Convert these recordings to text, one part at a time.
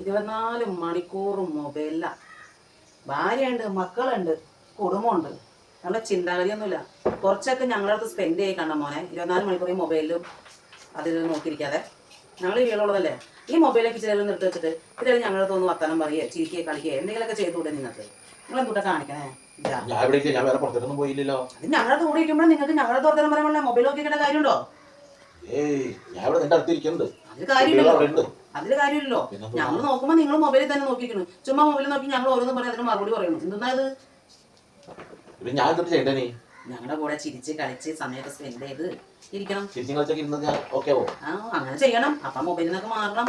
24 മണിക്കൂറും മൊബൈലില. ഭാര്യയുണ്ട്, മക്കളുണ്ട്, കുടുംബമുണ്ട്. നമ്മുടെ ചിന്താഗതിയൊന്നുമില്ല. കുറച്ചൊക്കെ ഞങ്ങളുടെ അടുത്ത് സ്പെൻഡ് ചെയ്യി കാണാം മോനെ. 24 മണിക്കൂർ ഈ മൊബൈലിലും അതിൽ നോക്കിയിരിക്കാതെ. ഞങ്ങൾ ഈ വീടുള്ളതല്ലേ, ഈ മൊബൈലൊക്കെ ചിലർ നിർത്തി വെച്ചിട്ട് ഇതിൽ ഞങ്ങളുടെ തോന്നുന്നു വർത്തമാനം പറയുക, ചിരിക്കുക, കളിക്കുക, എന്തെങ്കിലുമൊക്കെ ചെയ്തുകൂടെ നിങ്ങൾക്ക്? നിങ്ങൾ എന്തുകൂടെ കാണിക്കണേ? പോയില്ലല്ലോ. അത് ഞങ്ങളുടെ കൂടെ ഇരിക്കുമ്പോൾ നിങ്ങൾക്ക് ഞങ്ങളുടെ വർത്തമാനം പറയാൻ മൊബൈൽ നോക്കിക്കേണ്ട കാര്യമുണ്ടോ? അതിൽ കാര്യമില്ലല്ലോ. ഞങ്ങൾ നോക്കുമ്പോൾ നിങ്ങൾ മൊബൈലിൽ തന്നെ നോക്കിക്കണം. ചുമ്മാ മൊബൈലിൽ നോക്കി ഞങ്ങൾ ഓരോന്നും പറയാൻ അതിന് മറുപടി പറയുന്നു. എന്തെന്നാ ഇത്? ഞങ്ങളുടെ കൂടെ ചിരിച്ച് കളിച്ച് സമയമൊക്കെ സ്പെൻഡ് ചെയ്ത് ഇരിക്കണം. അങ്ങനെ ചെയ്യണം. അപ്പൊ മൊബൈലിൽ നിന്നൊക്കെ മാറണം.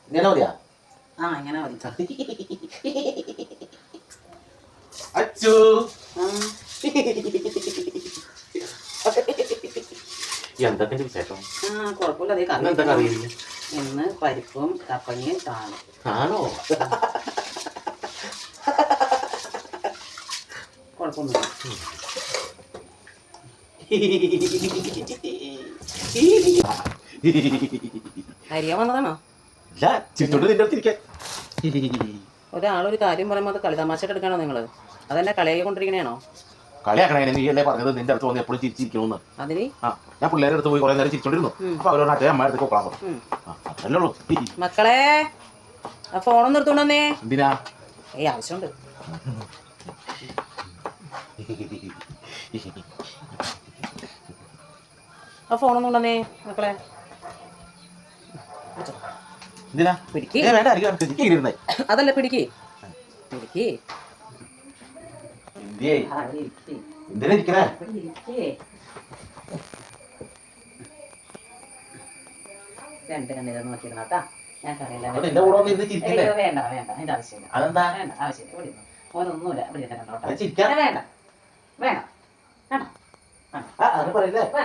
ഇങ്ങനെ മതിയാ? ഇങ്ങനെ മതി. അച്ചു എന്തൊക്കെ വിശേഷം? കുഴപ്പമില്ല. ഇന്ന് പരിപ്പും കപ്പങ്ങയും ആണോ? കുഴപ്പമൊന്നുമില്ല. അറിയാൻ വന്നതാണോ? ഒരാളൊരു കാര്യം പറയുമ്പോൾ അത് കളിതമാശയിട്ട് എടുക്കണോ നിങ്ങള്? അതെന്നെ കളിയാക്കി കൊണ്ടിരിക്കണേണോ? കളിയാക്കണേ, നീ അല്ലേ പറഞ്ഞത് നിന്റെ അടുത്ത് വന്ന് എപ്പോഴും ചിരിച്ചിരിക്കണമെന്ന്. അതിന് ഞാൻ പിള്ളേരുടെ അടുത്ത് പോയി കുറെ നേരം ചിരിച്ചോണ്ടിരുന്നു. അപ്പൊ അവരോട് അച്ഛൻ അമ്മ അടുത്ത് പോകാൻ പറഞ്ഞു. അതല്ലേ ഉള്ളൂ. മക്കളെ, ആ ഫോണൊന്നും എടുത്തോണ്ടേ. എന്തിനാ? ആവശ്യമുണ്ട്. ആ ഫോണൊന്നും ഉണ്ടെന്നേ മക്കളെ. എന്തിനാ? അതല്ല, പിടിക്ക് പിടിക്ക്. രണ്ട് കണ്ണിത നോക്കിയിരുന്നാട്ടാ. ഞാൻ കറിയില്ല. വേണ്ട വേണ്ട, അതിന്റെ ആവശ്യമില്ല. വേണ്ട, ആവശ്യമില്ല. ഇവിടെ ഓനൊന്നുമില്ല. ഇവിടെ കണ്ടോട്ടെ. വേണ്ട വേണ്ട വേണ്ട.